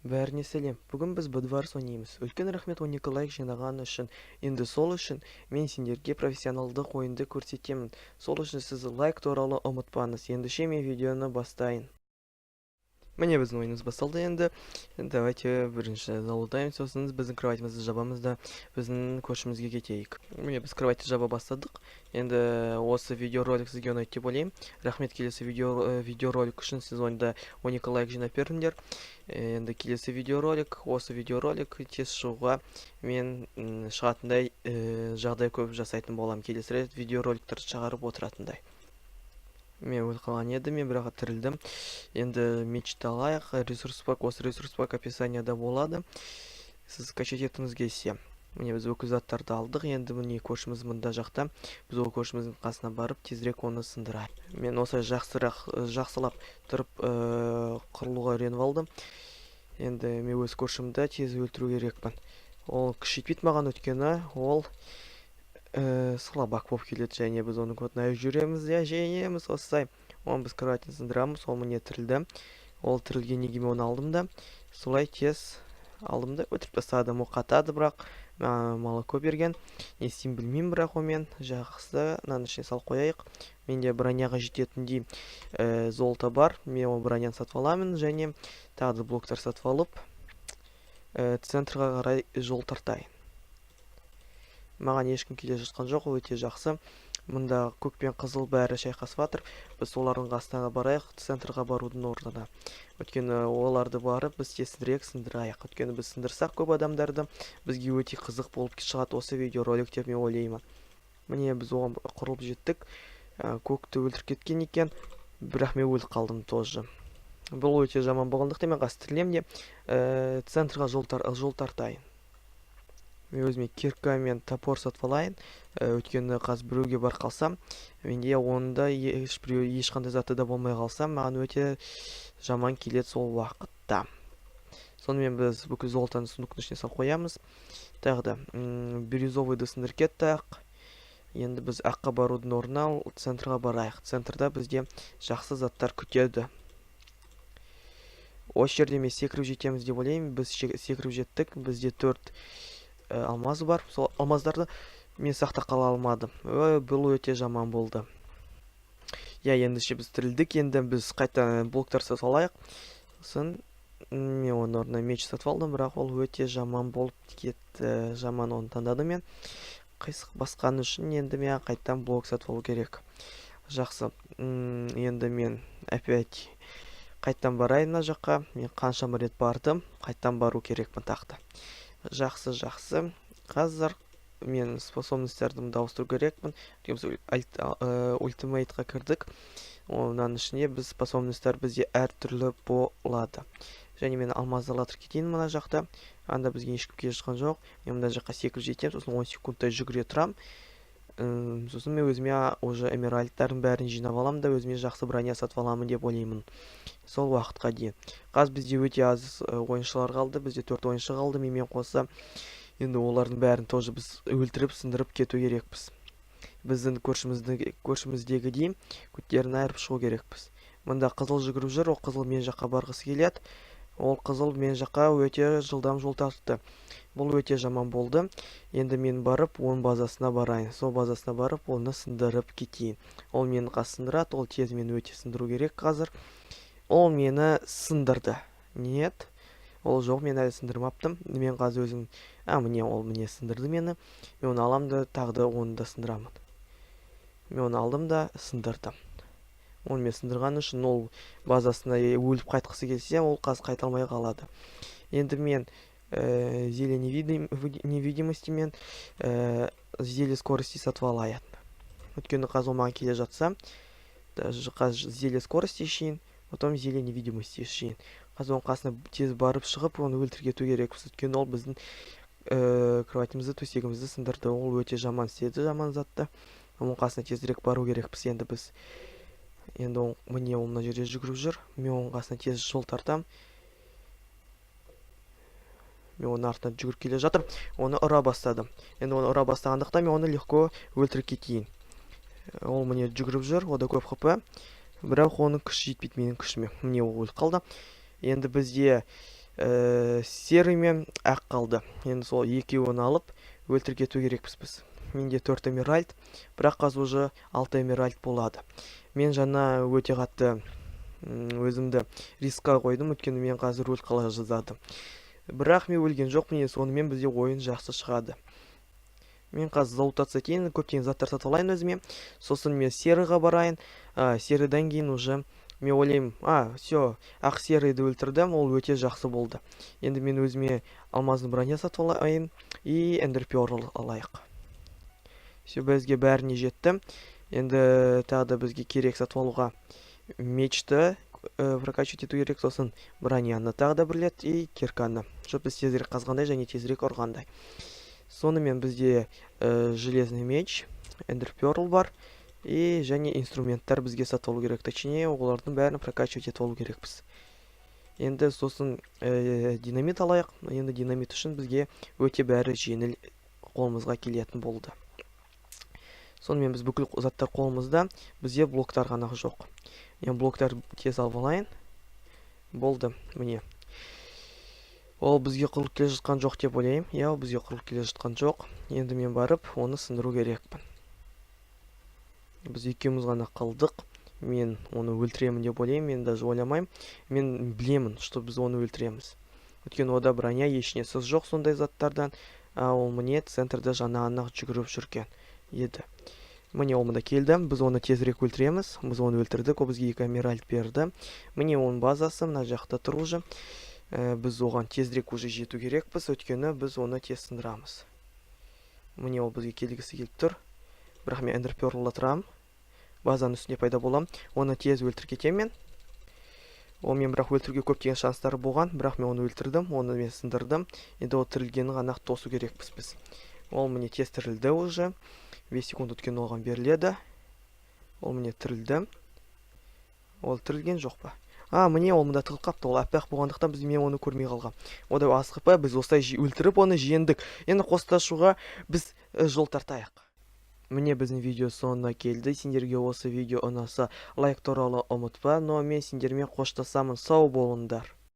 Бәріне сәлем. Бүгін біз Bedwars ойнаймыз. Үлкен рахмет 12 лайк жинаған үшін. Енді сол үшін мен сендерге профессионалдық ойынды көрсетемін. Сол үшін сіз лайк туралы ұмытпаңыз. Ендеше мен видеоны бастайын. Міне біздің ойынымыз басталды енді. Давайте бірінші залутаем, сосын біздің кроватімізді жабамыз да біздің көршімізге кетейік. Міне біз кроватты жаба бастадық. Енді осы видеоролик сізге ұнайды деп ойлаймын. Рахмет, келесі видеоролик үшін сіз ойында 12 лайк жинап беріңдер. Енді келесі осы видеоролик тез шығуға мен шығатындай жағдай көп жасайтын болам. Келесі рет видеороликтер шығарып отыратындай. Мен өліп қалған едім, мен бірақ тірілдім. Енді мечті алайық, ресурс пак, осы ресурс пак описанияда болады. Сіз скачать етіңіз келсе. Міне біз өкіл заттарды алдық, енді міне көршіміз мұнда жақта. Біз ол көршіміздің қасына барып, тезірек оны сындырайық. Мен осылай жақсылап тұрып құрылуға үйреніп алдым. Енді мен өз көршімді тез өлтіру керекпін. Ол күшейтпейді маған, өйткені ол слабак болып келеді, және біз оның көтін аяп жүреміз, жеңеміз осылай. Оны біз кроватын сындырамыз, ол міне тірілді. Ол тірілгеннен кейін оны алдым да, солай тез алдым да өтіріп тастадым. Ол қатады, бірақ молоко берген. Не істеймін білмеймін, бірақ онымен жақсы мынаның ішіне салып қояйық. Менде броняға жететіндей золото бар. Мен ол броняны сатып аламын, және тағы да блоктар сатып алып центрға қарай жол тартайын. Маған ешкім келе жатқан жоқ, ол өте жақсы. Мұнда көк пен қызыл бәрі шайқасып жатыр. Біз олардың қасына барайық, центрға барудың орнына. Өйткені оларды барып, біз тезірек сындырайық. Өйткені біз сындырсақ көп адамдарды, бізге өте қызық болып шығады осы видеоролик деп мен ойлаймын. Міне біз оған құрылып жеттік. Көкті өлтіріп кеткен екен, бірақ мен өліп қалдым тоже. Бұл өте жаман болғандықтан мен қазір тірілемін де центрға жол тартайын. Мен өзіме кирка мен топор сатып алайын, өйткені қазір біреуге бар қалсам, менде онда ешқандай заты да болмай қалсам, маған өте жаман келеді сол уақытта. Сонымен біз бүкіл золотаны сундықтың ішіне салып қоямыз. Тағы да бирюзовыйды сындырып кеттік. Енді біз аққа барудың орнына центрға барайық. Центрда бізде жақсы заттар күтеді. Осы жерде мен секіріп жетеміз деп ойлаймын. Біз секіріп жеттік. Бізде 4 алмаз бар. Сол алмаздарды мен сақтап қала алмадым. Бұл өте жаман болды. Ендіше біз тірілдік. Енді біз қайта блоктар сатып алайық. Сосын мен оның орнына меч сатып алдым, бірақ ол өте жаман болып кетті. Жаман оны таңдадым мен. Қисық басқаны үшін енді мен қайттан блок сатып алу керек. Жақсы. Енді мен опять қайттан барайын мына жаққа. Мен қаншама рет бардым, қайттан бару керекпін тақты. Жақсы. Қазір мен способностьтарды ауыстыру керекпін. Ультимейтқа кірдік. Оның ішінде біз способностьтар бізде әртүрлі болады. Және мен алмаздарлатыр кетейін мына жақта. Анда бізге ешкім келе жатқан жоқ. Мен мына жаққа секіріп жетемін, сосын 10 секундтай жүгіре тұрам. Сосын мен өзіме уже эмеральдтардың бәрін жинап аламын да өзіме жақсы броня сатып аламын деп ойлаймын. Сол уақытқа дейін. Қазір бізде өте аз ойыншылар қалды. Бізде 4 ойыншы қалды. Менімен қоса енді олардың бәрін тоже біз өлтіріп, сындырып кету керекпіз. Біздің көршіміздегідей көттерін айырып шығу керекпіз. Мұнда қызыл жүгіріп жүр, ол қызыл мен жаққа барғысы келеді. Ол қызыл мен жаққа өте жылдам жол тартты. Бұл өте жаман болды. Енді мен барып, оның базасына барайын. Сол базасына барып, оны сындырып кетейін. Ол мені қас сындырады, ол тез мені өте сындыру керек қазір. Ол мені сындырды. Нет. Ол жоқ, мен әлі сындырмаптым. Мен қазір өзім... міне ол сындырды мені. Мен оны алам да, тағы да оны да сындырамын. Мен оны алдым да сындырдым. Оны мен сындырған үшін ол базасына өліп қайтқысы келсе, ол қазір қайта алмай қалады. Енді мен зеле невидимости мен зеле скорости сатып алайын. Өйткені қазір ол маған келе жатса, қазір зеле скорости ішейін, потом зеле невидимости ішейін. Қазір оның қасына тез барып шығып, оны өлтіріп кету керек. Өйткені ол біздің кроватімізді, төсегімізді сындырды. Ол өте жаман істеді, жаман затты. Оның қасына тезірек бару керекпіз. Енді біз міне ол мына жерде жүгіріп жүр. Мен оның қасына тез жол тартам. Мен оның артынан жүгіріп келе жатыр. Оны ұра бастадым. Енді оны ұра бастағандықтан мен оны легко өлтіріп кетейін. Ол міне жүгіріп жүр, ода көп хп. Бірақ оның күші жетпейді менің күшіме. Міне ол өліп қалды. Енді бізде серый мен ақ қалды. Енді сол екеуін алып өлтіріп кету керекпіз біз. Менде 4 эмеральд, бірақ қазір уже 6 эмеральд болады. Мен жаңа өте қатты өзімді рискқа қойдым, өйткені мен қазір өліп қала жаздадым. Бірақ мен өлген жоқ, міне сонымен бізде ойын жақсы шығады. Мен қазір зауыт кейін көптеген заттар сатып алайын өзіме. Сосын мен серыға барайын. Серыдан кейін уже мен ойлаймын, все, ақ серыйды өлтірдім, ол өте жақсы болды. Енді мен өзіме алмазды броня сатып алайын и эндер перл алайық. Все, бізге бәріне жетті. Енді тағы да бізге керек сатып алуға мечті прокачивать ету керек, сосын броняны тағы да бірлет и кирканы, чтобы біз тезірек қазғандай және тезірек ұрғандай. Сонымен бізде железный меч, эндер перл бар и және инструменттар бізге сатып алу керек, точнее олардың бәрін прокачивать етіп алу керекпіз. Енді сосын динамит алайық. Енді динамит үшін бізге өте бәрі жеңіл қолымызға келетін болды. Сонымен біз бүкіл заттар қолымызда, бізде блоктар ғана жоқ. Енді блоктар тез алып алайын. Болды, міне. Ол бізге қырылып келе жатқан жоқ деп ойлаймын. Ол бізге қырылып келе жатқан жоқ. Енді мен барып, оны сындыру керекпін. Біз екеуміз ғана қалдық. Мен оны өлтіремін деп ойлаймын, мен даже ойламаймын. Мен білемін, что біз оны өлтіреміз. Өйткені ода броня ешнесі жоқ сондай заттардан. Ол міне центрда жаңа анық жүгіріп жүрген еді. Міне ол мында келді, біз оны тезірек өлтіреміз. Біз оны өлтірдік, ол бізге 2 эмеральд берді. Міне оның базасы мына жақта тұр уже. Біз оған тезірек уже жету керекпіз, өйткені біз оны тез сындырамыз. Міне ол бізге келгісі келіп тұр. Бірақ мен эндер перл'ла тұрамын. Базаның үстіне пайда болам. Оны тез өлтіріп кетемін мен. Ол мен бірақ өлтіруге көптеген шанстары болған, бірақ мен оны өлтірдім, оны мен сындырдым. Енді ол тірілгенін ғана тосу керекпіз біз. Ол міне тез тірілді уже. 5 секунд өткен оған беріледі. Ол міне тірілді. Ол тірілген жоқ па? Міне ол мында тығылып қапты. Ол әппақ болғандықтан мен оны көрмей қалғам. Ода асқып па, біз осылай өлтіріп оны жеңдік. Енді қоштасуға біз жол тартайық. Міне біздің видео соңына келді. Сендерге осы видео ұнаса лайк туралы ұмытпа, но мен сендермен қоштасамын. Сау болыңдар.